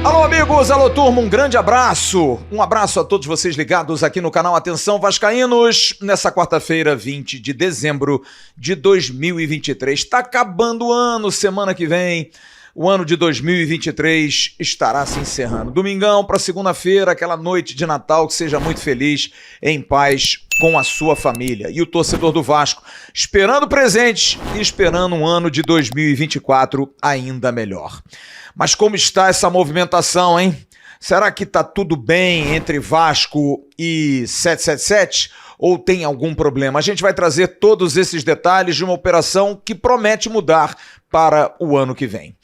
Alô, amigos, alô, turma, um grande abraço. Um abraço a todos vocês ligados aqui no canal Atenção Vascaínos, nessa quarta-feira, 20 de dezembro de 2023. Está acabando o ano, semana que vem. O ano de 2023 estará se encerrando. Domingão para segunda-feira, aquela noite de Natal, que seja muito feliz, em paz, com a sua família. E o torcedor do Vasco esperando presentes e esperando um ano de 2024 ainda melhor. Mas como está essa movimentação, hein? Será que tá tudo bem entre Vasco e 777? Ou tem algum problema? A gente vai trazer todos esses detalhes de uma operação que promete mudar para o ano que vem.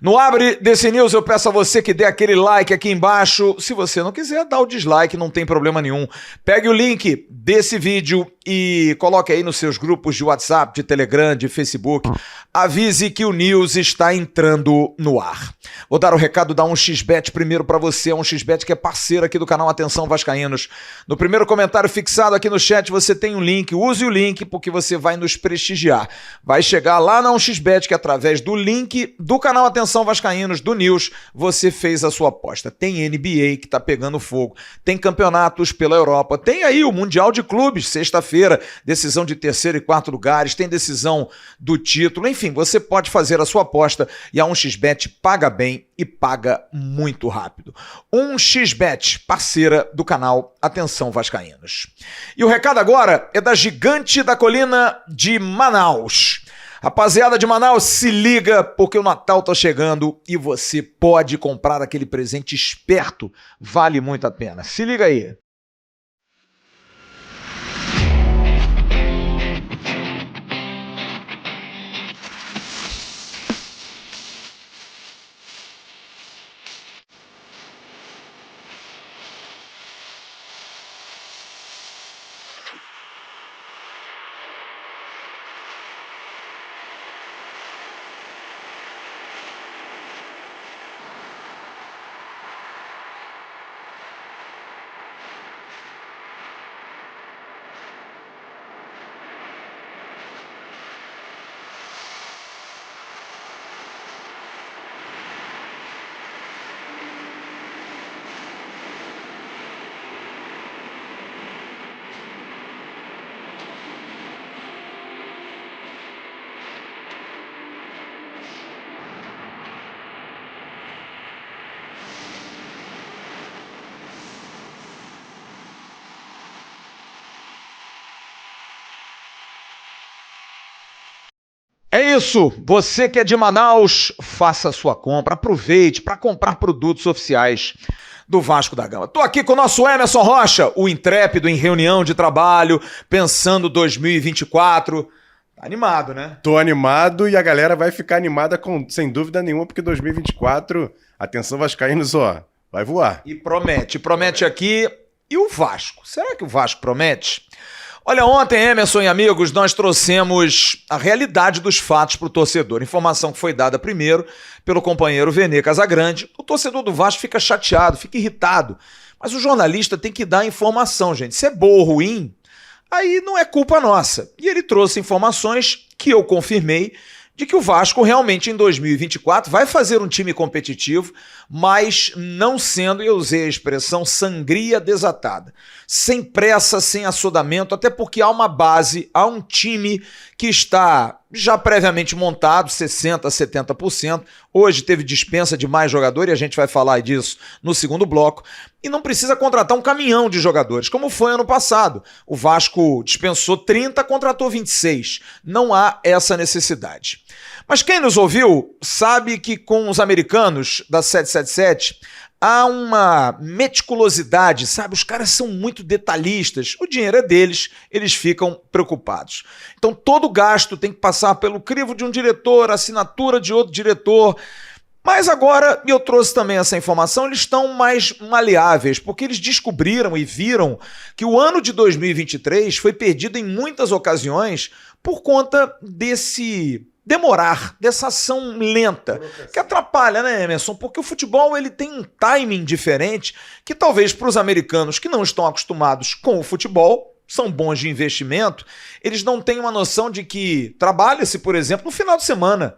No Abre desse News, eu peço a você que dê aquele like aqui embaixo. Se você não quiser, dá o dislike, não tem problema nenhum. Pegue o link desse vídeo e coloque aí nos seus grupos de WhatsApp, de Telegram, de Facebook. Avise que o News está entrando no ar. Vou dar o recado da 1xBet primeiro para você. A 1xBet que é parceira aqui do canal Atenção Vascaínos. No primeiro comentário fixado aqui no chat, você tem um link. Use o link porque você vai nos prestigiar. Vai chegar lá na 1xBet que através do link do canal Atenção Vascaínos, do News, você fez a sua aposta. Tem NBA que tá pegando fogo, tem campeonatos pela Europa, tem aí o Mundial de Clubes, sexta-feira, decisão de terceiro e quarto lugares, tem decisão do título, enfim, você pode fazer a sua aposta e a 1xBet paga bem e paga muito rápido. 1xBet, parceira do canal Atenção Vascaínos. E o recado agora é da Gigante da Colina de Manaus. Rapaziada de Manaus, se liga porque o Natal tá chegando e você pode comprar aquele presente esperto. Vale muito a pena. Se liga aí. É isso, você que é de Manaus, faça a sua compra, aproveite para comprar produtos oficiais do Vasco da Gama. Tô aqui com o nosso Emerson Rocha, o intrépido em reunião de trabalho, pensando 2024. Tá animado, né? Tô animado e a galera vai ficar animada sem dúvida nenhuma, porque 2024, atenção vascaínos, ó, vai voar. E promete aqui. E o Vasco? Será que o Vasco promete? Olha, ontem, Emerson e amigos, nós trouxemos a realidade dos fatos para o torcedor. Informação que foi dada primeiro pelo companheiro Vene Casagrande. O torcedor do Vasco fica chateado, fica irritado. Mas o jornalista tem que dar informação, gente. Se é boa ou ruim, aí não é culpa nossa. E ele trouxe informações que eu confirmei de que o Vasco realmente em 2024 vai fazer um time competitivo, mas não sendo, eu usei a expressão, sangria desatada. Sem pressa, sem assodamento, até porque há uma base, há um time que está já previamente montado, 60%, 70%. Hoje teve dispensa de mais jogador e a gente vai falar disso no segundo bloco. E não precisa contratar um caminhão de jogadores, como foi ano passado. O Vasco dispensou 30, contratou 26. Não há essa necessidade. Mas quem nos ouviu sabe que com os americanos da 777 há uma meticulosidade, sabe? Os caras são muito detalhistas. O dinheiro é deles, eles ficam preocupados. Então todo gasto tem que passar pelo crivo de um diretor, assinatura de outro diretor. Mas agora, e eu trouxe também essa informação, eles estão mais maleáveis, porque eles descobriram e viram que o ano de 2023 foi perdido em muitas ocasiões por conta desse demorar, dessa ação lenta, que atrapalha, né, Emerson? Porque o futebol ele tem um timing diferente que talvez para os americanos que não estão acostumados com o futebol são bons de investimento, eles não têm uma noção de que trabalha-se, por exemplo, no final de semana.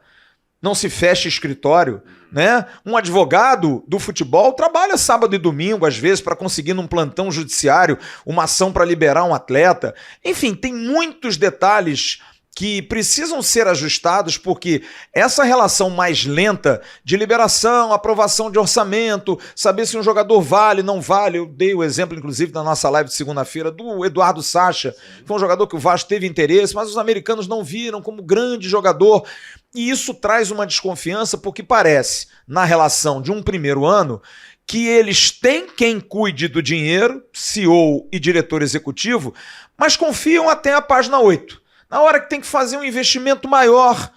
Não se fecha escritório, né? Um advogado do futebol trabalha sábado e domingo, às vezes, para conseguir num plantão judiciário uma ação para liberar um atleta. Enfim, tem muitos detalhes que precisam ser ajustados, porque essa relação mais lenta de liberação, aprovação de orçamento, saber se um jogador vale, não vale. Eu dei o exemplo, inclusive, na nossa live de segunda-feira, do Eduardo Sacha, que foi um jogador que o Vasco teve interesse, mas os americanos não viram como grande jogador. E isso traz uma desconfiança, porque parece, na relação de um primeiro ano, que eles têm quem cuide do dinheiro, CEO e diretor executivo, mas confiam até a página 8. Na hora que tem que fazer um investimento maior,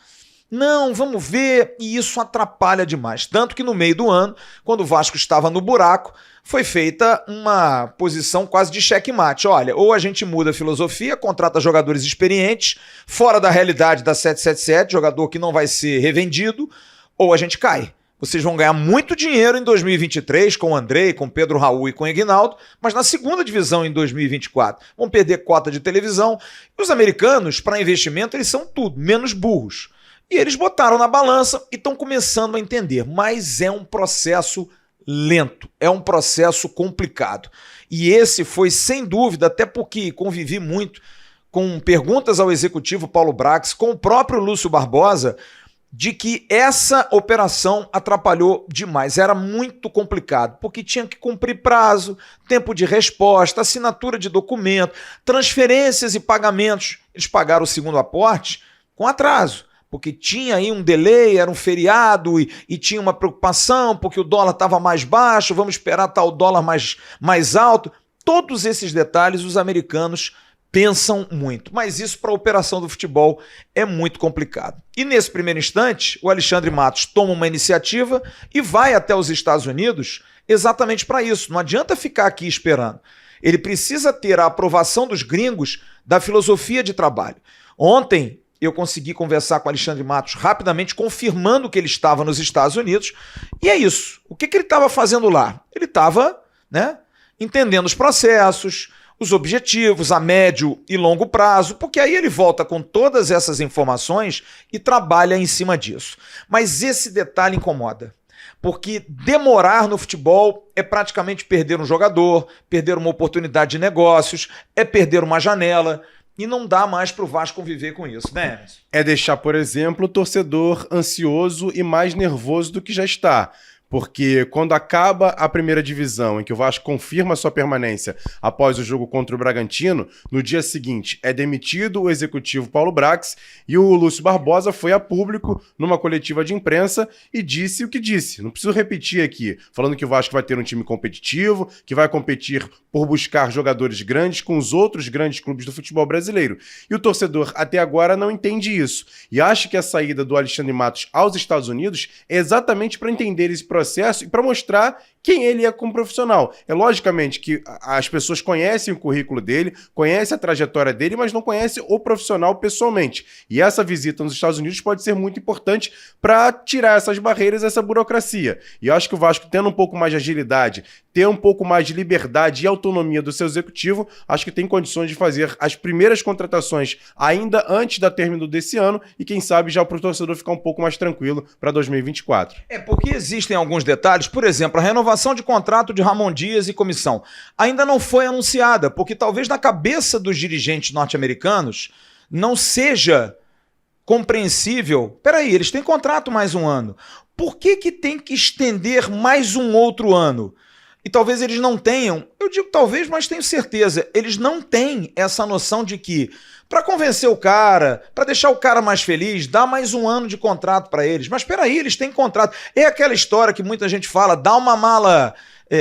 não, vamos ver, e isso atrapalha demais. Tanto que no meio do ano, quando o Vasco estava no buraco, foi feita uma posição quase de checkmate. Olha, ou a gente muda a filosofia, contrata jogadores experientes, fora da realidade da 777, jogador que não vai ser revendido, ou a gente cai. Vocês vão ganhar muito dinheiro em 2023 com o Andrei, com o Pedro Raul e com o Aguinaldo, mas na segunda divisão em 2024 vão perder cota de televisão. E os americanos, para investimento, eles são tudo, menos burros. E eles botaram na balança e estão começando a entender, mas é um processo lento, é um processo complicado. E esse foi, sem dúvida, até porque convivi muito com perguntas ao executivo Paulo Brax, com o próprio Lúcio Barbosa, de que essa operação atrapalhou demais. Era muito complicado, porque tinha que cumprir prazo, tempo de resposta, assinatura de documento, transferências e pagamentos. Eles pagaram o segundo aporte com atraso, porque tinha aí um delay, era um feriado e tinha uma preocupação, porque o dólar estava mais baixo, vamos esperar tal dólar mais alto. Todos esses detalhes os americanos pensam muito, mas isso para a operação do futebol é muito complicado. E nesse primeiro instante, o Alexandre Matos toma uma iniciativa e vai até os Estados Unidos exatamente para isso. Não adianta ficar aqui esperando. Ele precisa ter a aprovação dos gringos da filosofia de trabalho. Ontem eu consegui conversar com o Alexandre Matos rapidamente, confirmando que ele estava nos Estados Unidos, e é isso. O que ele estava fazendo lá? Ele estava, entendendo os processos, os objetivos a médio e longo prazo, porque aí ele volta com todas essas informações e trabalha em cima disso. Mas esse detalhe incomoda, porque demorar no futebol é praticamente perder um jogador, perder uma oportunidade de negócios, é perder uma janela, e não dá mais para o Vasco conviver com isso, né? É deixar, por exemplo, o torcedor ansioso e mais nervoso do que já está. Porque quando acaba a primeira divisão, em que o Vasco confirma sua permanência após o jogo contra o Bragantino, no dia seguinte é demitido o executivo Paulo Brax e o Lúcio Barbosa foi a público numa coletiva de imprensa e disse o que disse. Não preciso repetir aqui, falando que o Vasco vai ter um time competitivo, que vai competir por buscar jogadores grandes com os outros grandes clubes do futebol brasileiro. E o torcedor até agora não entende isso e acha que a saída do Alexandre Matos aos Estados Unidos é exatamente para entender esse processo e para mostrar quem ele é como profissional. É logicamente que as pessoas conhecem o currículo dele, conhecem a trajetória dele, mas não conhecem o profissional pessoalmente. E essa visita nos Estados Unidos pode ser muito importante para tirar essas barreiras, essa burocracia. E eu acho que o Vasco, tendo um pouco mais de agilidade, ter um pouco mais de liberdade e autonomia do seu executivo, acho que tem condições de fazer as primeiras contratações ainda antes da término desse ano e quem sabe já para o torcedor ficar um pouco mais tranquilo para 2024. É porque existem alguns detalhes, por exemplo, a renovação de contrato de Ramon Dias e comissão ainda não foi anunciada, porque talvez na cabeça dos dirigentes norte-americanos não seja compreensível. Peraí, eles têm contrato mais um ano. Por que tem que estender mais um outro ano? E talvez eles não tenham, eu digo talvez, mas tenho certeza, eles não têm essa noção de que para convencer o cara, para deixar o cara mais feliz, dá mais um ano de contrato para eles. Mas peraí, eles têm contrato. É aquela história que muita gente fala, dá uma mala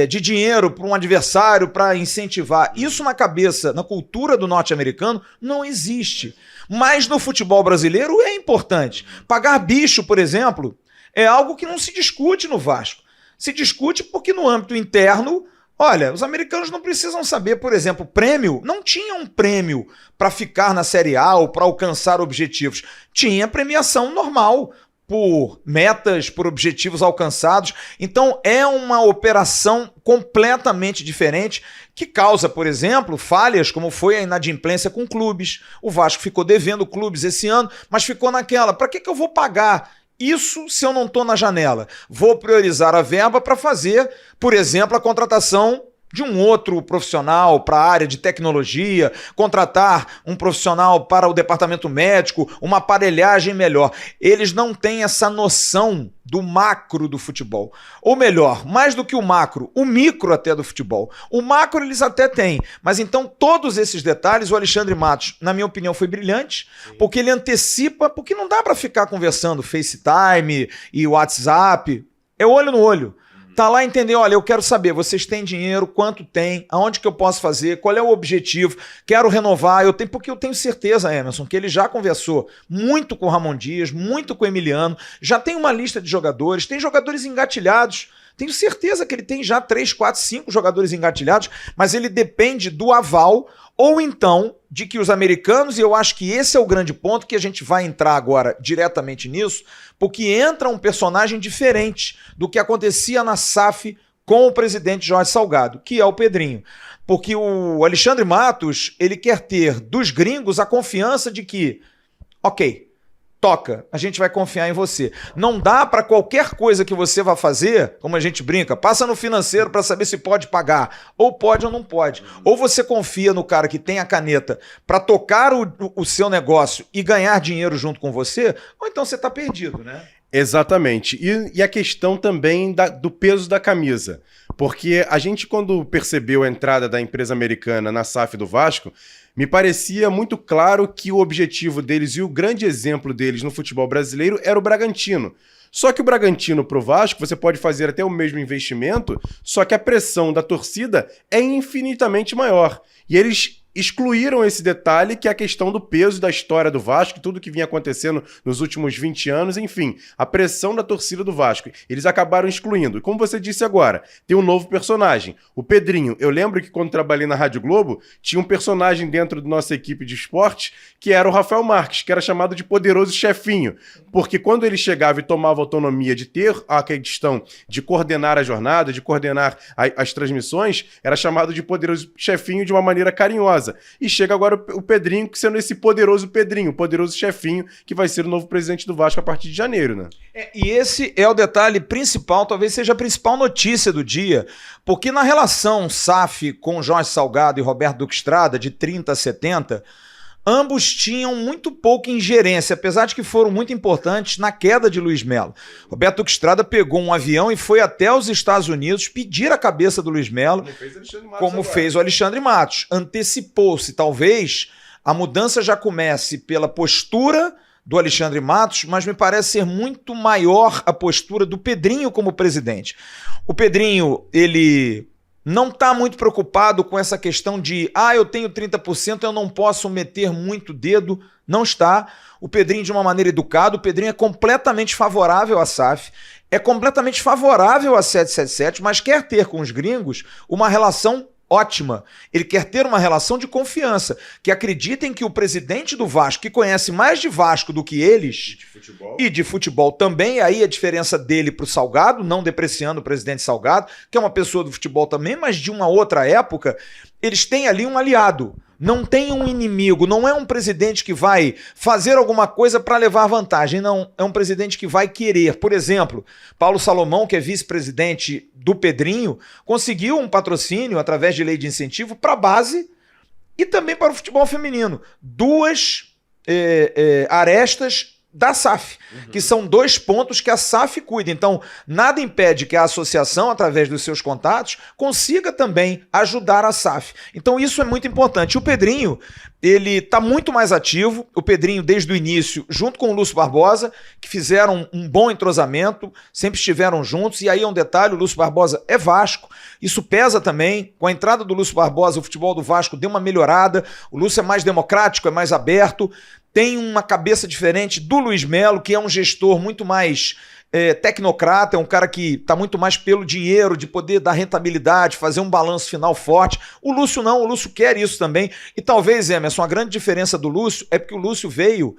de dinheiro para um adversário para incentivar. Isso na cabeça, na cultura do norte-americano, não existe. Mas no futebol brasileiro é importante. Pagar bicho, por exemplo, é algo que não se discute no Vasco. Se discute porque no âmbito interno, olha, os americanos não precisam saber, por exemplo, prêmio. Não tinha um prêmio para ficar na Série A ou para alcançar objetivos. Tinha premiação normal. por metas, por objetivos alcançados. Então é uma operação completamente diferente que causa, por exemplo, falhas como foi a inadimplência com clubes. O Vasco ficou devendo clubes esse ano, mas ficou naquela. Para que eu vou pagar isso se eu não estou na janela? Vou priorizar a verba para fazer, por exemplo, a contratação de um outro profissional para a área de tecnologia, contratar um profissional para o departamento médico, uma aparelhagem melhor. Eles não têm essa noção do macro do futebol. Ou melhor, mais do que o macro, o micro até do futebol. O macro eles até têm, mas então todos esses detalhes, o Alexandre Matos, na minha opinião, foi brilhante, porque ele antecipa, porque não dá para ficar conversando FaceTime e WhatsApp, é olho no olho. Tá lá entender, olha, eu quero saber, vocês têm dinheiro, quanto tem, aonde que eu posso fazer, qual é o objetivo, quero renovar, porque eu tenho certeza, Emerson, que ele já conversou muito com o Ramon Dias, muito com o Emiliano, já tem uma lista de jogadores, tem jogadores engatilhados, tenho certeza que ele tem já 3, 4, 5 jogadores engatilhados, mas ele depende do aval ou então de que os americanos, e eu acho que esse é o grande ponto que a gente vai entrar agora diretamente nisso, porque entra um personagem diferente do que acontecia na SAF com o presidente Jorge Salgado, que é o Pedrinho. Porque o Alexandre Matos, ele quer ter dos gringos a confiança de que, ok, toca, a gente vai confiar em você. Não dá para qualquer coisa que você vá fazer, como a gente brinca, passa no financeiro para saber se pode pagar, ou pode ou não pode. Ou você confia no cara que tem a caneta para tocar o seu negócio e ganhar dinheiro junto com você, ou então você está perdido, né? Exatamente. E a questão também do peso da camisa. Porque a gente, quando percebeu a entrada da empresa americana na SAF do Vasco, me parecia muito claro que o objetivo deles e o grande exemplo deles no futebol brasileiro era o Bragantino. Só que o Bragantino pro Vasco, você pode fazer até o mesmo investimento, só que a pressão da torcida é infinitamente maior. E eles excluíram esse detalhe, que é a questão do peso da história do Vasco, tudo que vinha acontecendo nos últimos 20 anos, enfim, a pressão da torcida do Vasco. Eles acabaram excluindo. E como você disse agora, tem um novo personagem, o Pedrinho. Eu lembro que quando trabalhei na Rádio Globo, tinha um personagem dentro da nossa equipe de esporte, que era o Rafael Marques, que era chamado de poderoso chefinho, porque quando ele chegava e tomava autonomia de ter a questão de coordenar a jornada, de coordenar as transmissões, era chamado de poderoso chefinho de uma maneira carinhosa. E chega agora o Pedrinho, sendo esse poderoso Pedrinho, o poderoso chefinho, que vai ser o novo presidente do Vasco a partir de janeiro, né? E esse é o detalhe principal, talvez seja a principal notícia do dia, porque na relação SAF com Jorge Salgado e Roberto Duque Estrada, de 30 a 70, ambos tinham muito pouca ingerência, apesar de que foram muito importantes na queda de Luiz Melo. Roberto Duque Estrada pegou um avião e foi até os Estados Unidos pedir a cabeça do Luiz Melo, como fez o Alexandre Matos. Antecipou-se, talvez a mudança já comece pela postura do Alexandre Matos, mas me parece ser muito maior a postura do Pedrinho como presidente. O Pedrinho, ele não está muito preocupado com essa questão de eu tenho 30%, eu não posso meter muito dedo. Não está. O Pedrinho, de uma maneira educada, o Pedrinho é completamente favorável à SAF, é completamente favorável à 777, mas quer ter com os gringos uma relação ótima. Ele quer ter uma relação de confiança, que acreditem que o presidente do Vasco, que conhece mais de Vasco do que eles, e de futebol também, aí a diferença dele para o Salgado, não depreciando o presidente Salgado, que é uma pessoa do futebol também, mas de uma outra época, eles têm ali um aliado. Não tem um inimigo, não é um presidente que vai fazer alguma coisa para levar vantagem, não. É um presidente que vai querer. Por exemplo, Paulo Salomão, que é vice-presidente do Pedrinho, conseguiu um patrocínio através de lei de incentivo para a base e também para o futebol feminino. Duas arestas da SAF, que são 2 pontos que a SAF cuida. Então, nada impede que a associação, através dos seus contatos, consiga também ajudar a SAF. Então, isso é muito importante. O Pedrinho, ele está muito mais ativo. O Pedrinho, desde o início, junto com o Lúcio Barbosa, que fizeram um bom entrosamento, sempre estiveram juntos. E aí é um detalhe, o Lúcio Barbosa é Vasco. Isso pesa também. Com a entrada do Lúcio Barbosa, o futebol do Vasco deu uma melhorada. O Lúcio é mais democrático, é mais aberto. Tem uma cabeça diferente do Luiz Melo, que é um gestor muito mais tecnocrata, é um cara que está muito mais pelo dinheiro, de poder dar rentabilidade, fazer um balanço final forte. O Lúcio não, o Lúcio quer isso também. E talvez, Emerson, a grande diferença do Lúcio é porque o Lúcio veio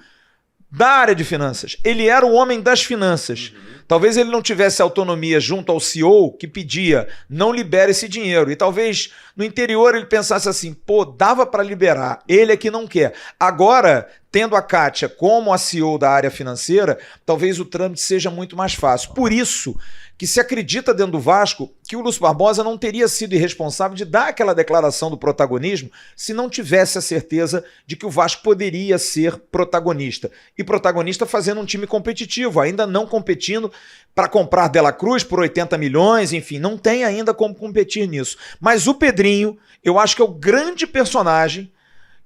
da área de finanças. Ele era o homem das finanças. Talvez ele não tivesse autonomia junto ao CEO que pedia, não libere esse dinheiro. E talvez no interior ele pensasse assim, pô, dava para liberar, ele é que não quer. Agora, tendo a Kátia como a CEO da área financeira, talvez o trâmite seja muito mais fácil. Por isso que se acredita dentro do Vasco que o Lúcio Barbosa não teria sido irresponsável de dar aquela declaração do protagonismo se não tivesse a certeza de que o Vasco poderia ser protagonista. E protagonista fazendo um time competitivo, ainda não competindo para comprar Dela Cruz por 80 milhões, enfim, não tem ainda como competir nisso. Mas o Pedrinho, eu acho que é o grande personagem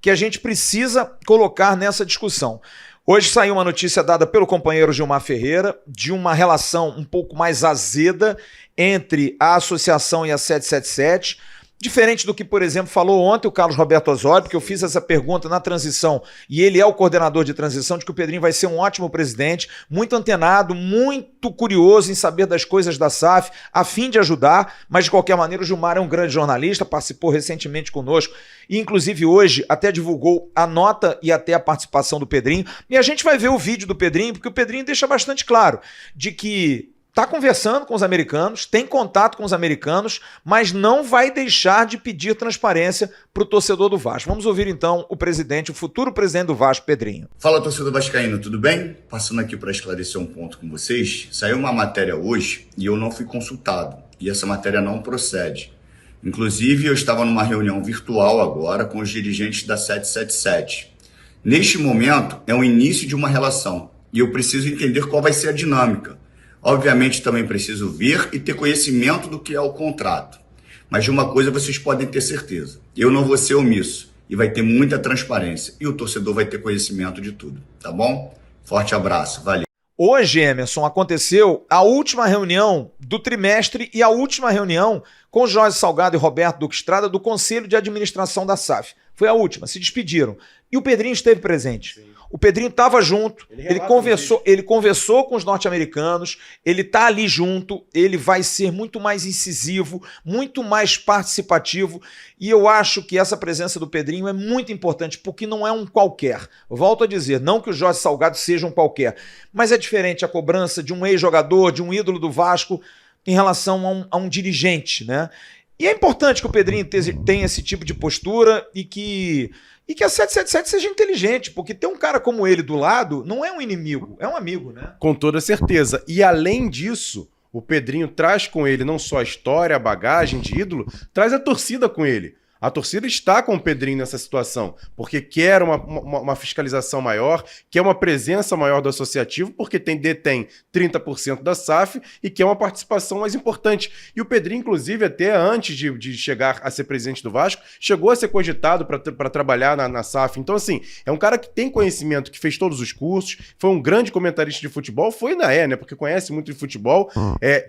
que a gente precisa colocar nessa discussão. Hoje saiu uma notícia dada pelo companheiro Gilmar Ferreira de uma relação um pouco mais azeda entre a associação e a 777, diferente do que, por exemplo, falou ontem o Carlos Roberto Osório, porque eu fiz essa pergunta na transição e ele é o coordenador de transição, de que o Pedrinho vai ser um ótimo presidente, muito antenado, muito curioso em saber das coisas da SAF, a fim de ajudar, mas de qualquer maneira o Gilmar é um grande jornalista, participou recentemente conosco e inclusive hoje até divulgou a nota e até a participação do Pedrinho, e a gente vai ver o vídeo do Pedrinho, porque o Pedrinho deixa bastante claro de que está conversando com os americanos, tem contato com os americanos, mas não vai deixar de pedir transparência para o torcedor do Vasco. Vamos ouvir então o presidente, o futuro presidente do Vasco, Pedrinho. Fala, torcedor vascaíno, tudo bem? Passando aqui para esclarecer um ponto com vocês. Saiu uma matéria hoje e eu não fui consultado. E essa matéria não procede. Inclusive, eu estava numa reunião virtual agora com os dirigentes da 777. Neste momento, é o início de uma relação. E eu preciso entender qual vai ser a dinâmica. Obviamente também preciso ver e ter conhecimento do que é o contrato. Mas de uma coisa vocês podem ter certeza. Eu não vou ser omisso e vai ter muita transparência. E o torcedor vai ter conhecimento de tudo, tá bom? Forte abraço, valeu. Hoje, Emerson, aconteceu a última reunião do trimestre e a última reunião com Jorge Salgado e Roberto Duque Estrada do Conselho de Administração da SAF. Foi a última, se despediram. E o Pedrinho esteve presente. Sim. O Pedrinho estava junto, ele conversou com os norte-americanos, ele está ali junto, ele vai ser muito mais incisivo, muito mais participativo, e eu acho que essa presença do Pedrinho é muito importante, porque não é um qualquer. Volto a dizer, não que o Jorge Salgado seja um qualquer, mas é diferente a cobrança de um ex-jogador, de um ídolo do Vasco, em relação a um dirigente, né? E é importante que o Pedrinho tenha esse tipo de postura e que a 777 seja inteligente, porque ter um cara como ele do lado não é um inimigo, é um amigo, né? Com toda certeza. E além disso, o Pedrinho traz com ele não só a história, a bagagem de ídolo, traz a torcida com ele. A torcida está com o Pedrinho nessa situação, porque quer uma fiscalização maior, quer uma presença maior do associativo, porque detém 30% da SAF e quer uma participação mais importante. E o Pedrinho, inclusive, até antes de chegar a ser presidente do Vasco, chegou a ser cogitado para trabalhar na SAF. Então, assim, é um cara que tem conhecimento, que fez todos os cursos, foi um grande comentarista de futebol, né? Porque conhece muito de futebol,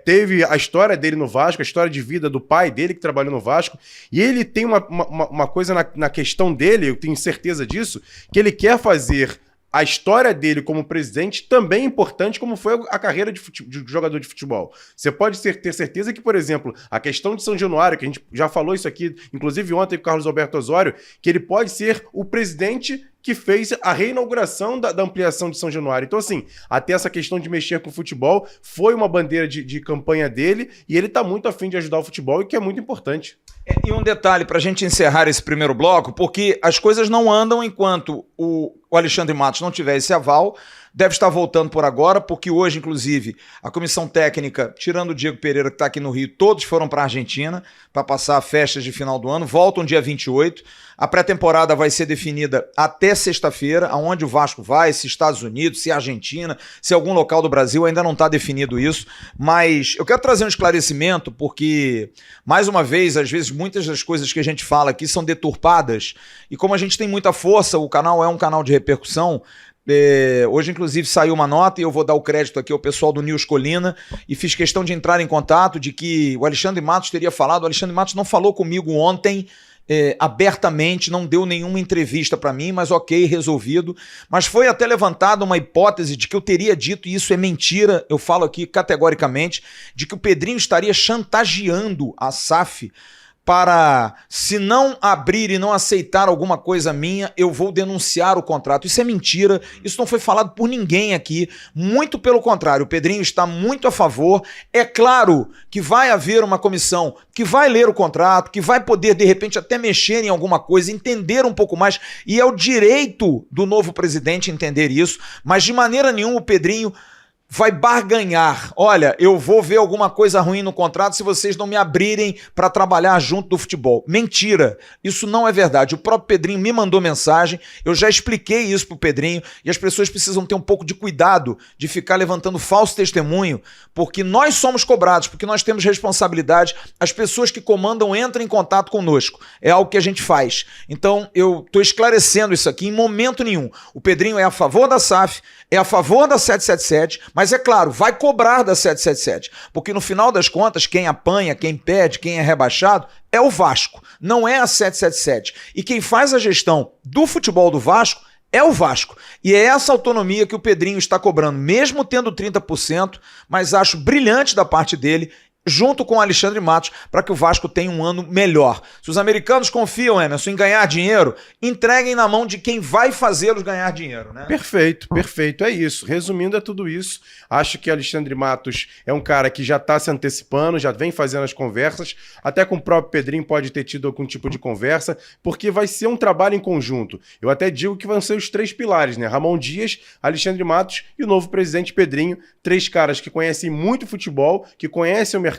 teve a história dele no Vasco, a história de vida do pai dele que trabalhou no Vasco, e ele tem uma coisa na questão dele, eu tenho certeza disso, que ele quer fazer a história dele como presidente também importante, como foi a carreira de jogador de futebol. Você pode ter certeza que, por exemplo, a questão de São Januário, que a gente já falou isso aqui, inclusive ontem com o Carlos Alberto Osório, que ele pode ser o presidente que fez a reinauguração da ampliação de São Januário. Então, assim, até essa questão de mexer com o futebol foi uma bandeira de campanha dele e ele está muito afim de ajudar o futebol, e que é muito importante. E um detalhe para a gente encerrar esse primeiro bloco, porque as coisas não andam enquanto o Alexandre Matos não tiver esse aval. Deve estar voltando por agora, porque hoje, inclusive, a comissão técnica, tirando o Diego Pereira, que está aqui no Rio, todos foram para a Argentina para passar festas de final do ano, voltam dia 28. A pré-temporada vai ser definida até sexta-feira, aonde o Vasco vai, se Estados Unidos, se Argentina, se algum local do Brasil, ainda não está definido isso, mas eu quero trazer um esclarecimento, porque, mais uma vez, às vezes, muitas das coisas que a gente fala aqui são deturpadas, e como a gente tem muita força, o canal é um canal de repercussão. Hoje, inclusive, saiu uma nota e eu vou dar o crédito aqui ao pessoal do News Colina e fiz questão de entrar em contato de que o Alexandre Matos teria falado. O Alexandre Matos não falou comigo ontem abertamente, não deu nenhuma entrevista para mim, mas ok, resolvido. Mas foi até levantada uma hipótese de que eu teria dito, e isso é mentira, eu falo aqui categoricamente, de que o Pedrinho estaria chantageando a SAF para, se não abrir e não aceitar alguma coisa minha, eu vou denunciar o contrato. Isso é mentira, isso não foi falado por ninguém aqui, muito pelo contrário, o Pedrinho está muito a favor. É claro que vai haver uma comissão que vai ler o contrato, que vai poder, de repente, até mexer em alguma coisa, entender um pouco mais, e é o direito do novo presidente entender isso, mas de maneira nenhuma o Pedrinho vai barganhar. Olha, eu vou ver alguma coisa ruim no contrato se vocês não me abrirem para trabalhar junto do futebol. Mentira, isso não é verdade. O próprio Pedrinho me mandou mensagem, eu já expliquei isso pro Pedrinho, e as pessoas precisam ter um pouco de cuidado de ficar levantando falso testemunho, porque nós somos cobrados, porque nós temos responsabilidade. As pessoas que comandam entram em contato conosco, é algo que a gente faz. Então eu estou esclarecendo isso aqui em momento nenhum. O Pedrinho é a favor da SAF, é a favor da 777, mas é claro, vai cobrar da 777, porque no final das contas, quem apanha, quem pede, quem é rebaixado é o Vasco, não é a 777. E quem faz a gestão do futebol do Vasco é o Vasco. E é essa autonomia que o Pedrinho está cobrando, mesmo tendo 30%, mas acho brilhante da parte dele, junto com o Alexandre Matos, para que o Vasco tenha um ano melhor. Se os americanos confiam, Emerson, em ganhar dinheiro, entreguem na mão de quem vai fazê-los ganhar dinheiro, né? Perfeito, perfeito, é isso. Resumindo, é tudo isso. Acho que Alexandre Matos é um cara que já está se antecipando, já vem fazendo as conversas, até com o próprio Pedrinho pode ter tido algum tipo de conversa, porque vai ser um trabalho em conjunto. Eu até digo que vão ser os 3 pilares, né? Ramon Dias, Alexandre Matos e o novo presidente Pedrinho, 3 caras que conhecem muito futebol, que conhecem o mercado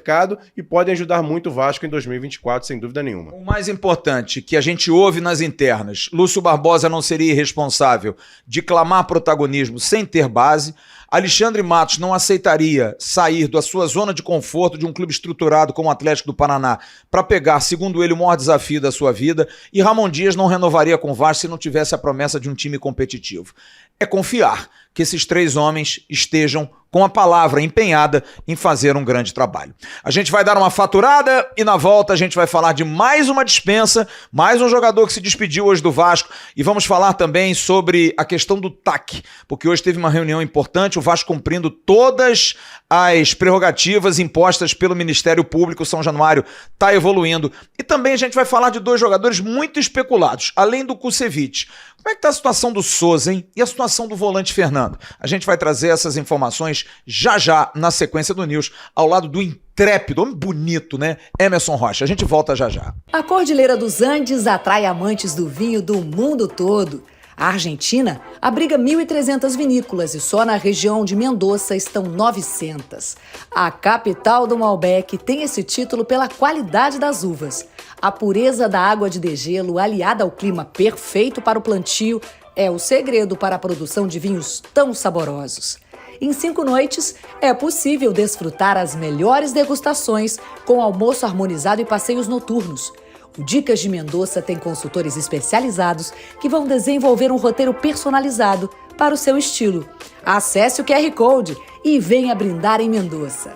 e podem ajudar muito o Vasco em 2024, sem dúvida nenhuma. O mais importante que a gente ouve nas internas, Lúcio Barbosa não seria irresponsável de clamar protagonismo sem ter base. Alexandre Matos não aceitaria sair da sua zona de conforto de um clube estruturado como o Atlético do Paraná para pegar, segundo ele, o maior desafio da sua vida. E Ramon Dias não renovaria com o Vasco se não tivesse a promessa de um time competitivo. É confiar que esses 3 homens estejam com a palavra empenhada em fazer um grande trabalho. A gente vai dar uma faturada e na volta a gente vai falar de mais uma dispensa, mais um jogador que se despediu hoje do Vasco, e vamos falar também sobre a questão do TAC, porque hoje teve uma reunião importante, o Vasco cumprindo todas as prerrogativas impostas pelo Ministério Público. O São Januário está evoluindo. E também a gente vai falar de 2 jogadores muito especulados, além do Kusevich. Como é que está a situação do Souza, hein? E a situação do volante Fernando? A gente vai trazer essas informações já na sequência do News, ao lado do intrépido, homem bonito, né? Emerson Rocha. A gente volta já. A Cordilheira dos Andes atrai amantes do vinho do mundo todo. A Argentina abriga 1.300 vinícolas e só na região de Mendoza estão 900. A capital do Malbec tem esse título pela qualidade das uvas. A pureza da água de degelo, aliada ao clima perfeito para o plantio, é o segredo para a produção de vinhos tão saborosos. Em 5 noites, é possível desfrutar as melhores degustações com almoço harmonizado e passeios noturnos. O Dicas de Mendoza tem consultores especializados que vão desenvolver um roteiro personalizado para o seu estilo. Acesse o QR Code e venha brindar em Mendoza.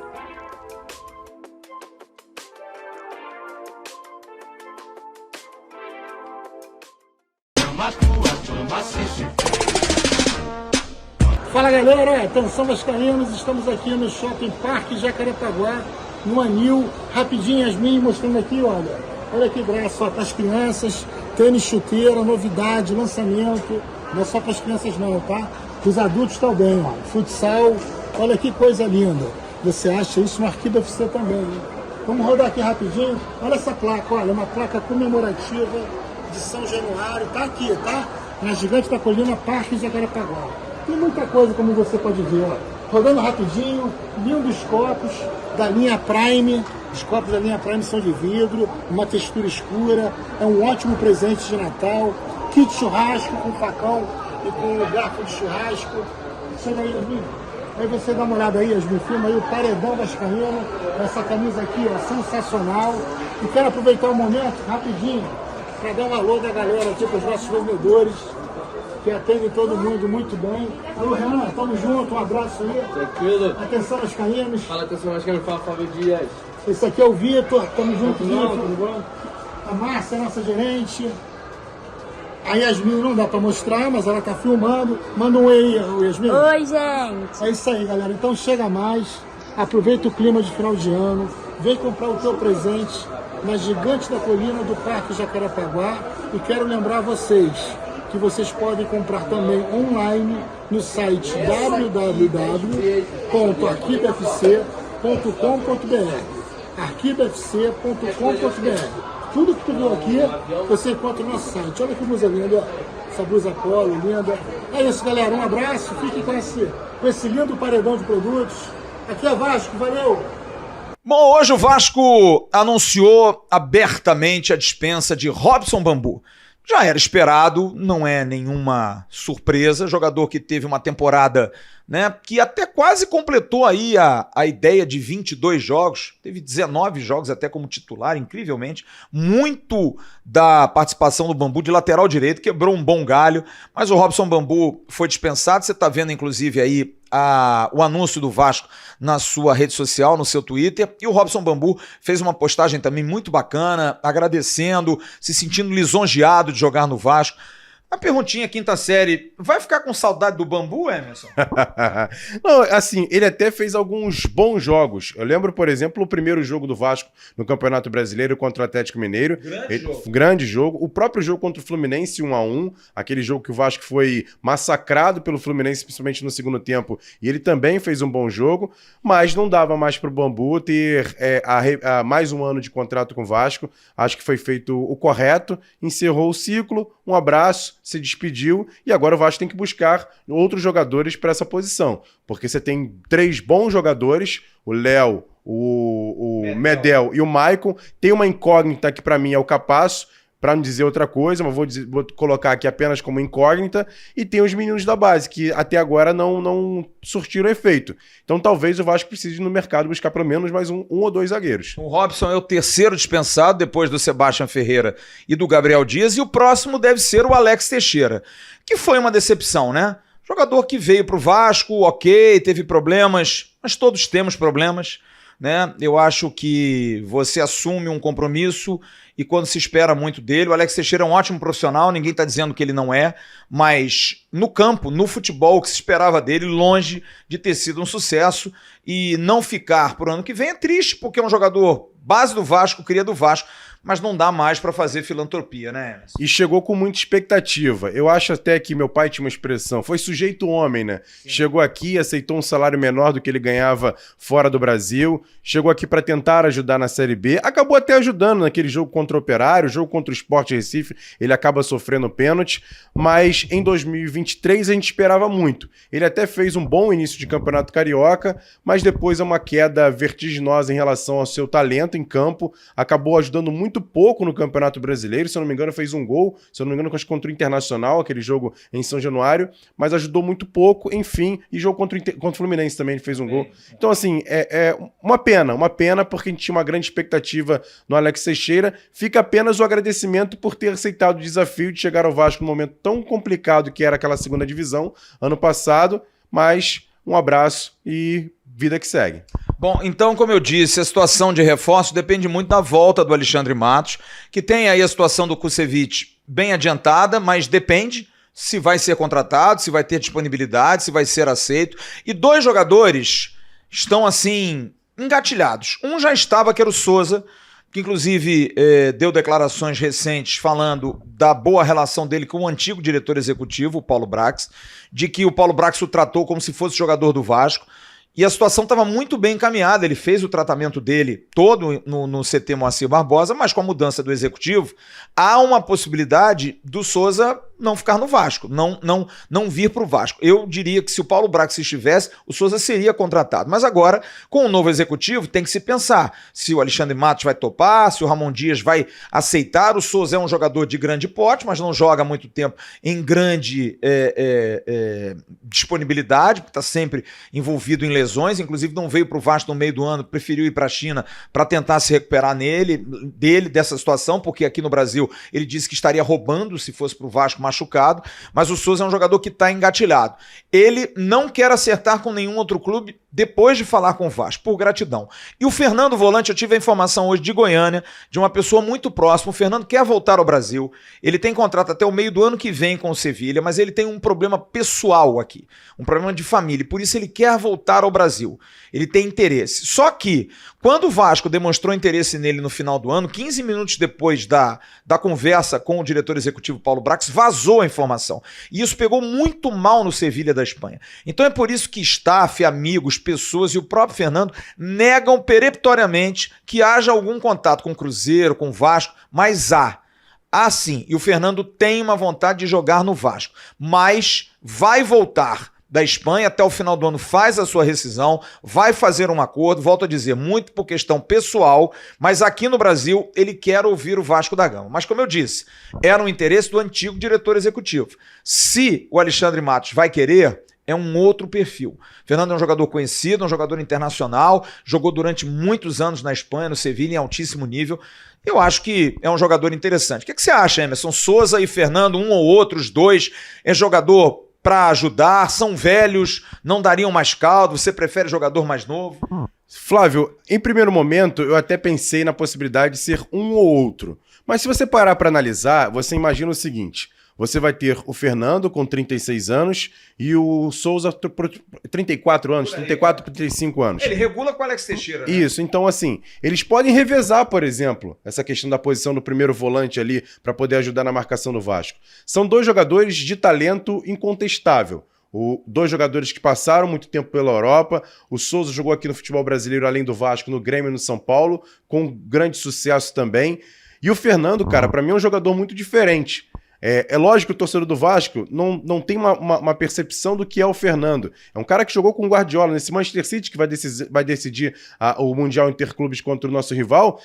Fala galera, atenção vascaínos, estamos aqui no Shopping Parque Jacarepaguá, no Anil. Rapidinho, Yasmin, mostrando aqui, olha que graça, para as crianças, tênis, chuteira, novidade, lançamento, não é só para as crianças não, tá? Os adultos também, futsal, olha que coisa linda. Você acha isso no Arquido FC também, hein? Vamos rodar aqui rapidinho, olha essa placa, olha, uma placa comemorativa de São Januário, tá aqui, tá? Na Gigante da Colina, Parque Jacarepaguá. Tem muita coisa, como você pode ver, rodando rapidinho, lindos copos da linha Prime. Os copos da linha Prime são de vidro, uma textura escura, é um ótimo presente de Natal. Kit churrasco com facão e com garfo de churrasco. Chega aí, Yasmin. Aí você dá uma olhada aí, Yasmin, filma aí o paredão vascaíno, essa camisa aqui, sensacional. E quero aproveitar o momento, rapidinho, para dar um alô da galera aqui para os nossos vendedores, que atendem todo mundo muito bem. Alô, Renan, tamo junto, um abraço aí. Tranquilo. Atenção, vascaínos. Fala, atenção, vascaínos, fala, Fábio Dias. Esse aqui é o Vitor, tamo junto, Tudo bom, Vitor. tudo bom? A Márcia, nossa gerente. A Yasmin não dá pra mostrar, mas ela tá filmando. Manda um oi aí, Yasmin. Oi, gente. É isso aí, galera. Então chega mais, aproveita o clima de final de ano, vem comprar o teu presente na Gigante da Colina do Parque Jacarepaguá. E quero lembrar vocês que vocês podem comprar também online no site www.arquibfc.com.br. arquibfc.com.br. Tudo que tu viu aqui, você encontra no nosso site. Olha que blusa linda, ó. Essa blusa polo, linda. É isso, galera. Um abraço. Fiquem com esse lindo paredão de produtos. Aqui é Vasco. Valeu! Bom, hoje o Vasco anunciou abertamente a dispensa de Robson Bambu. Já era esperado, não é nenhuma surpresa. Jogador que teve uma temporada, né, que até quase completou aí a ideia de 22 jogos. Teve 19 jogos até como titular, incrivelmente. Muito da participação do Bambu de lateral direito, quebrou um bom galho. Mas o Robson Bambu foi dispensado. Você está vendo, inclusive, aí o anúncio do Vasco na sua rede social, no seu Twitter, e o Robson Bambu fez uma postagem também muito bacana, agradecendo, se sentindo lisonjeado de jogar no Vasco. Uma perguntinha, quinta série, vai ficar com saudade do Bambu, Emerson? Não, assim, ele até fez alguns bons jogos. Eu lembro, por exemplo, o primeiro jogo do Vasco no Campeonato Brasileiro contra o Atlético Mineiro. Grande jogo. O próprio jogo contra o Fluminense 1-1, aquele jogo que o Vasco foi massacrado pelo Fluminense, principalmente no segundo tempo, e ele também fez um bom jogo, mas não dava mais para o Bambu ter mais um ano de contrato com o Vasco. Acho que foi feito o correto, encerrou o ciclo, um abraço, se despediu, e agora o Vasco tem que buscar outros jogadores para essa posição, porque você tem 3 bons jogadores, o Léo, o Medel e o Maicon. Tem uma incógnita que para mim é o Capasso, para não dizer outra coisa, mas vou colocar aqui apenas como incógnita, e tem os meninos da base, que até agora não surtiram efeito. Então talvez o Vasco precise no mercado buscar pelo menos mais um ou 2 zagueiros. O Robson é o terceiro dispensado, depois do Sebastião Ferreira e do Gabriel Dias, e o próximo deve ser o Alex Teixeira, que foi uma decepção, né? Jogador que veio pro Vasco, ok, teve problemas, mas todos temos problemas, né? Eu acho que você assume um compromisso e quando se espera muito dele, o Alex Teixeira é um ótimo profissional, ninguém está dizendo que ele não é, mas no campo, no futebol, o que se esperava dele, longe de ter sido um sucesso, e não ficar pro ano que vem é triste, porque é um jogador base do Vasco, cria do Vasco, mas não dá mais para fazer filantropia, né, Emerson? E chegou com muita expectativa. Eu acho até que meu pai tinha uma expressão, foi sujeito homem, né? Sim. Chegou aqui, aceitou um salário menor do que ele ganhava fora do Brasil, chegou aqui para tentar ajudar na Série B, acabou até ajudando naquele jogo contra o Operário, jogo contra o Sport Recife, ele acaba sofrendo pênalti, mas em 2023 a gente esperava muito. Ele até fez um bom início de Campeonato Carioca, mas depois é uma queda vertiginosa em relação ao seu talento em campo, acabou ajudando muito pouco no Campeonato Brasileiro, se eu não me engano fez um gol, se eu não me engano contra o Internacional, aquele jogo em São Januário, mas ajudou muito pouco, enfim, e jogo contra o Fluminense também ele fez um gol. Então assim, é uma pena porque a gente tinha uma grande expectativa no Alex Teixeira, fica apenas o agradecimento por ter aceitado o desafio de chegar ao Vasco num momento tão complicado que era aquela segunda divisão, ano passado, mas um abraço e vida que segue. Bom, então, como eu disse, a situação de reforço depende muito da volta do Alexandre Matos, que tem aí a situação do Kusevich bem adiantada, mas depende se vai ser contratado, se vai ter disponibilidade, se vai ser aceito. E 2 jogadores estão, assim, engatilhados. Um já estava, que era o Souza, que inclusive deu declarações recentes falando da boa relação dele com o antigo diretor executivo, o Paulo Brax, de que o Paulo Brax o tratou como se fosse jogador do Vasco. E a situação estava muito bem encaminhada, ele fez o tratamento dele todo no CT Moacir Barbosa, mas com a mudança do executivo, há uma possibilidade do Souza não ficar no Vasco, não vir para o Vasco. Eu diria que se o Paulo Brax estivesse, o Souza seria contratado. Mas agora, com o novo executivo, tem que se pensar se o Alexandre Matos vai topar, se o Ramon Dias vai aceitar. O Souza é um jogador de grande porte, mas não joga há muito tempo em grande disponibilidade, porque está sempre envolvido em lesões, inclusive não veio para o Vasco no meio do ano, preferiu ir para a China para tentar se recuperar dessa situação, porque aqui no Brasil ele disse que estaria roubando se fosse para o Vasco machucado, mas o Souza é um jogador que está engatilhado. Ele não quer acertar com nenhum outro clube depois de falar com o Vasco, por gratidão. E o Fernando Volante, eu tive a informação hoje de Goiânia, de uma pessoa muito próxima. O Fernando quer voltar ao Brasil, ele tem contrato até o meio do ano que vem com o Sevilha, mas ele tem um problema pessoal aqui, um problema de família, e por isso ele quer voltar ao Brasil. Ele tem interesse. Só que, quando o Vasco demonstrou interesse nele no final do ano, 15 minutos depois da conversa com o diretor executivo Paulo Brax, vazou a informação. E isso pegou muito mal no Sevilha da Espanha. Então é por isso que staff, amigos, pessoas e o próprio Fernando negam peremptoriamente que haja algum contato com o Cruzeiro, com o Vasco, mas há. Há sim, e o Fernando tem uma vontade de jogar no Vasco, mas vai voltar da Espanha até o final do ano, faz a sua rescisão, vai fazer um acordo, volto a dizer, muito por questão pessoal, mas aqui no Brasil ele quer ouvir o Vasco da Gama. Mas como eu disse, era no interesse do antigo diretor executivo. Se o Alexandre Matos vai querer, é um outro perfil. Fernando é um jogador conhecido, um jogador internacional, jogou durante muitos anos na Espanha, no Sevilha, em altíssimo nível. Eu acho que é um jogador interessante. O que você acha, Emerson? Souza e Fernando, um ou outro, os dois, é jogador para ajudar, são velhos, não dariam mais caldo, você prefere jogador mais novo? Flávio, em primeiro momento eu até pensei na possibilidade de ser um ou outro. Mas se você parar para analisar, você imagina o seguinte: você vai ter o Fernando com 36 anos e o Souza 34 anos, 34 para 35 anos. Ele regula com o Alex Teixeira, né? Isso, então assim, eles podem revezar, por exemplo, essa questão da posição do primeiro volante ali para poder ajudar na marcação do Vasco. São dois jogadores de talento incontestável. Dois jogadores que passaram muito tempo pela Europa. O Souza jogou aqui no futebol brasileiro, além do Vasco, no Grêmio e no São Paulo, com grande sucesso também. E o Fernando, cara, para mim é um jogador muito diferente. É lógico que o torcedor do Vasco não tem uma percepção do que é o Fernando. É um cara que jogou com o Guardiola nesse Manchester City, que vai decidir o Mundial Interclubes contra o nosso rival.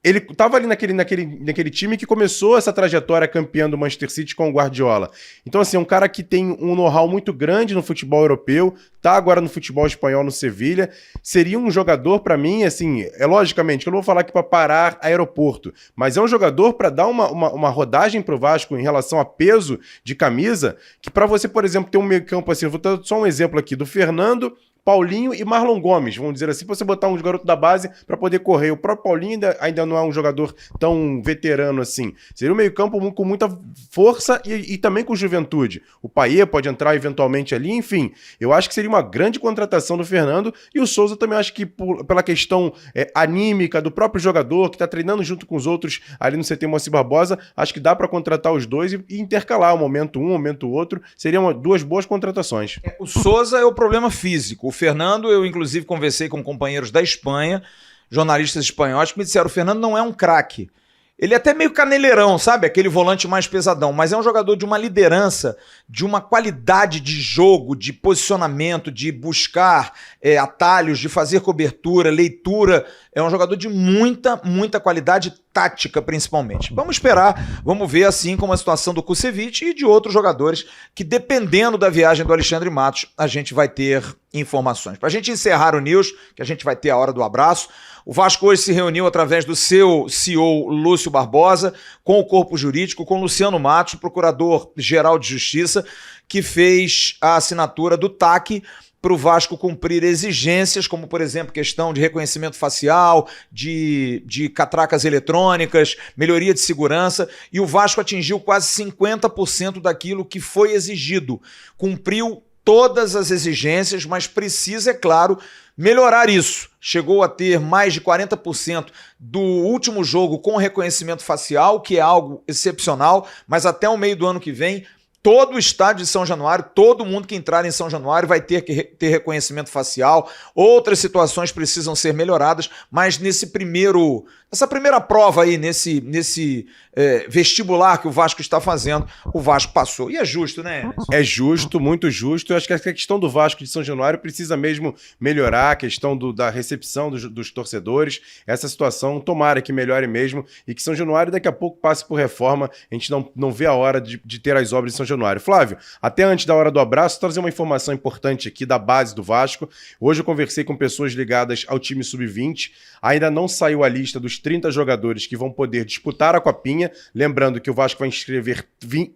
Ele estava ali naquele time que começou essa trajetória campeã do Manchester City com o Guardiola. Então, assim, é um cara que tem um know-how muito grande no futebol europeu, tá agora no futebol espanhol no Sevilha. Seria um jogador, para mim, assim, logicamente, que eu não vou falar aqui para parar aeroporto, mas é um jogador para dar uma rodagem pro Vasco em relação a peso de camisa, que para você, por exemplo, ter um meio campo assim, eu vou dar só um exemplo aqui, do Fernando, Paulinho e Marlon Gomes, vamos dizer assim, pra você botar um garoto da base para poder correr. O próprio Paulinho ainda não é um jogador tão veterano assim. Seria um meio-campo com muita força e também com juventude. O Payet pode entrar eventualmente ali, enfim. Eu acho que seria uma grande contratação do Fernando, e o Souza também acho que pela questão anímica do próprio jogador, que tá treinando junto com os outros ali no CT Moacir Barbosa, acho que dá para contratar os dois e intercalar um momento outro. Seriam duas boas contratações. O Souza é o problema físico. O Fernando, eu inclusive conversei com companheiros da Espanha, jornalistas espanhóis, que me disseram: o Fernando não é um craque. Ele é até meio caneleirão, sabe? Aquele volante mais pesadão, mas é um jogador de uma liderança, de uma qualidade de jogo, de posicionamento, de buscar atalhos, de fazer cobertura, leitura. É um jogador de muita qualidade tática, principalmente. Vamos esperar, vamos ver, assim como a situação do Kusevich e de outros jogadores que, dependendo da viagem do Alexandre Matos, a gente vai ter informações. Para a gente encerrar o News, que a gente vai ter a hora do abraço, o Vasco hoje se reuniu através do seu CEO, Lúcio Barbosa, com o corpo jurídico, com Luciano Matos, procurador-geral de Justiça, que fez a assinatura do TAC para o Vasco cumprir exigências, como, por exemplo, questão de reconhecimento facial, de catracas eletrônicas, melhoria de segurança, e o Vasco atingiu quase 50% daquilo que foi exigido. Cumpriu todas as exigências, mas precisa, é claro, melhorar isso. Chegou a ter mais de 40% do último jogo com reconhecimento facial, que é algo excepcional, mas até o meio do ano que vem, todo o estádio de São Januário, todo mundo que entrar em São Januário vai ter que ter reconhecimento facial. Outras situações precisam ser melhoradas, mas nessa primeira prova aí, nesse vestibular que o Vasco está fazendo, o Vasco passou. E é justo, né, Emerson? É justo, muito justo. Eu acho que a questão do Vasco de São Januário precisa mesmo melhorar, a questão da recepção dos torcedores. Essa situação, tomara que melhore mesmo e que São Januário daqui a pouco passe por reforma. A gente não vê a hora de ter as obras de São Januário. Flávio, até antes da hora do abraço, trazer uma informação importante aqui da base do Vasco. Hoje eu conversei com pessoas ligadas ao time sub-20. Ainda não saiu a lista dos 30 jogadores que vão poder disputar a Copinha. Lembrando que o Vasco vai inscrever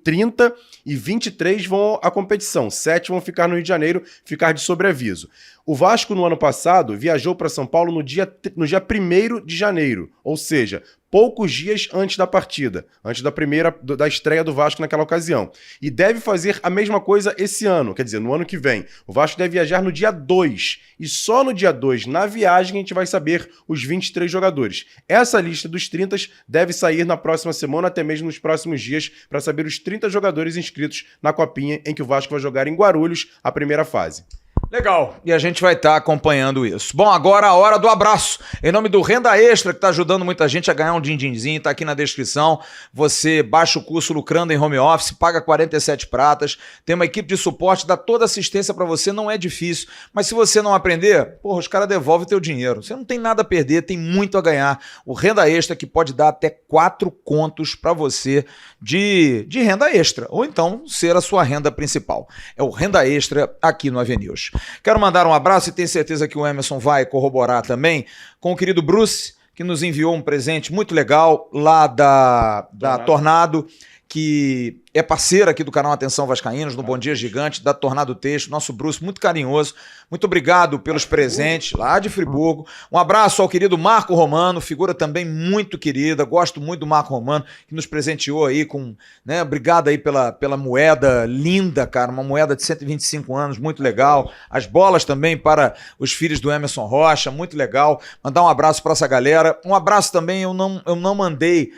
30 e 23 vão à competição. 7 vão ficar no Rio de Janeiro, ficar de sobreaviso. O Vasco, no ano passado, viajou para São Paulo no dia 1º de janeiro, ou seja, poucos dias antes da partida, antes da estreia do Vasco naquela ocasião. E deve fazer a mesma coisa esse ano, quer dizer, no ano que vem. O Vasco deve viajar no dia 2, e só no dia 2, na viagem, a gente vai saber os 23 jogadores. Essa lista dos 30 deve sair na próxima semana, até mesmo nos próximos dias, para saber os 30 jogadores inscritos na Copinha, em que o Vasco vai jogar em Guarulhos a primeira fase. Legal, e a gente vai estar acompanhando isso. Bom, agora a hora do abraço. Em nome do Renda Extra, que está ajudando muita gente a ganhar um din-dinzinho, está aqui na descrição. Você baixa o curso Lucrando em Home Office, paga 47 pratas, tem uma equipe de suporte, dá toda assistência para você, não é difícil. Mas se você não aprender, porra, os caras devolvem o teu dinheiro. Você não tem nada a perder, tem muito a ganhar. O Renda Extra que pode dar até 4 contos para você de renda extra, ou então ser a sua renda principal. É o Renda Extra aqui no AVNews. Quero mandar um abraço e tenho certeza que o Emerson vai corroborar também com o querido Bruce, que nos enviou um presente muito legal lá da Tornado, que é parceira aqui do canal Atenção Vascaínos, no Bom Dia Gigante, da Tornado Texto, nosso Bruce, muito carinhoso. Muito obrigado pelos presentes lá de Friburgo. Um abraço ao querido Marco Romano, figura também muito querida, gosto muito do Marco Romano, que nos presenteou aí com, né, obrigado aí pela moeda linda, cara, uma moeda de 125 anos, muito legal. As bolas também para os filhos do Emerson Rocha, muito legal. Mandar um abraço para essa galera. Um abraço também, eu não mandei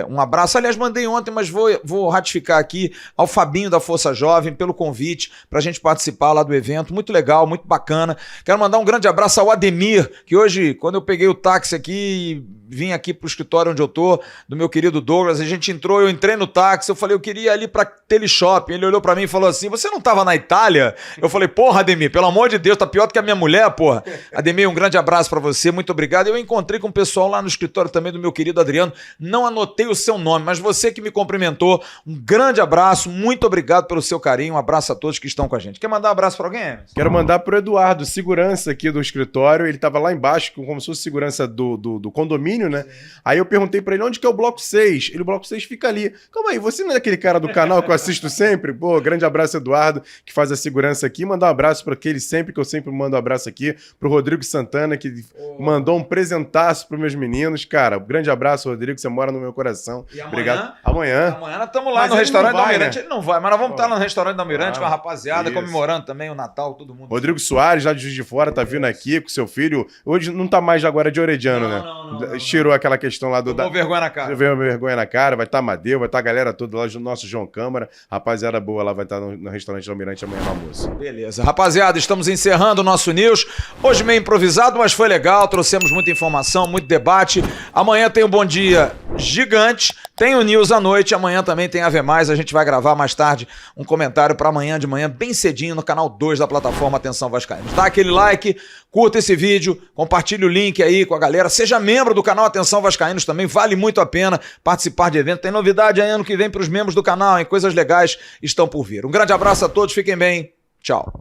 um abraço, aliás, mandei ontem, mas vou ratificar aqui ao Fabinho da Força Jovem pelo convite para a gente participar lá do evento, muito legal, muito bacana. Quero mandar um grande abraço ao Ademir, que hoje, quando eu peguei o táxi aqui e vim aqui pro escritório onde eu tô, do meu querido Douglas, a gente entrou, eu entrei no táxi, eu falei, eu queria ir ali pra Teleshopping, ele olhou pra mim e falou assim, você não tava na Itália? Eu falei, porra, Ademir, pelo amor de Deus, tá pior do que a minha mulher, porra. Ademir, um grande abraço pra você, muito obrigado. Eu encontrei com o pessoal lá no escritório também do meu querido Adriano, não anotei o seu nome, mas você que me cumprimentou, um grande abraço, muito obrigado pelo seu carinho, um abraço a todos que estão com a gente. Quer mandar um abraço pra alguém, Emerson? Quero mandar pro Eduardo, segurança aqui do escritório, ele tava lá embaixo, como se fosse segurança do condomínio, né? Sim. Aí eu perguntei pra ele, onde que é o bloco 6? Ele, o bloco 6 fica ali. Calma aí, você não é aquele cara do canal que eu assisto sempre? Pô, grande abraço, Eduardo, que faz a segurança aqui. Mandar um abraço pra aquele sempre, que eu sempre mando um abraço aqui, pro Rodrigo Santana, que mandou um presentaço pros meus meninos. Cara, um grande abraço, Rodrigo, você mora no meu coração. E amanhã? Obrigado. Amanhã nós estamos lá no restaurante da Almirante. Né? Ele não vai, mas nós vamos estar no restaurante da Almirante com a rapaziada, comemorando também o Natal, todo mundo. Rodrigo Soares, lá de Juiz de Fora, tá vindo aqui com seu filho. Hoje não tá mais agora de Orediano, né? Não. Tirou aquela questão lá do... vergonha na cara. Vergonha na cara, vai estar Amadeu, vai estar a galera toda lá, o nosso João Câmara. Rapaziada boa lá vai estar no restaurante do Almirante amanhã no almoço. Beleza. Rapaziada, estamos encerrando o nosso News. Hoje meio improvisado, mas foi legal. Trouxemos muita informação, muito debate. Amanhã tem um Bom Dia Gigante. Tem o News à noite. Amanhã também tem Ave Mais. A gente vai gravar mais tarde um comentário para amanhã de manhã, bem cedinho, no canal 2 da plataforma Atenção Vascaínos. Dá aquele like, curta esse vídeo, compartilhe o link aí com a galera. Seja membro do canal Atenção Vascaínos também. Vale muito a pena participar de evento. Tem novidade aí ano que vem para os membros do canal, hein? Coisas legais estão por vir. Um grande abraço a todos. Fiquem bem. Tchau.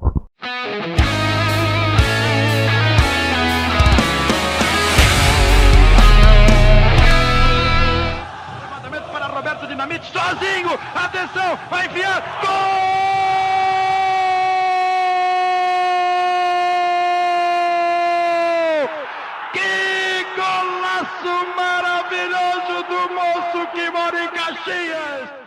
Sozinho, atenção, vai enfiar, gol! Que golaço maravilhoso do moço que mora em Caxias!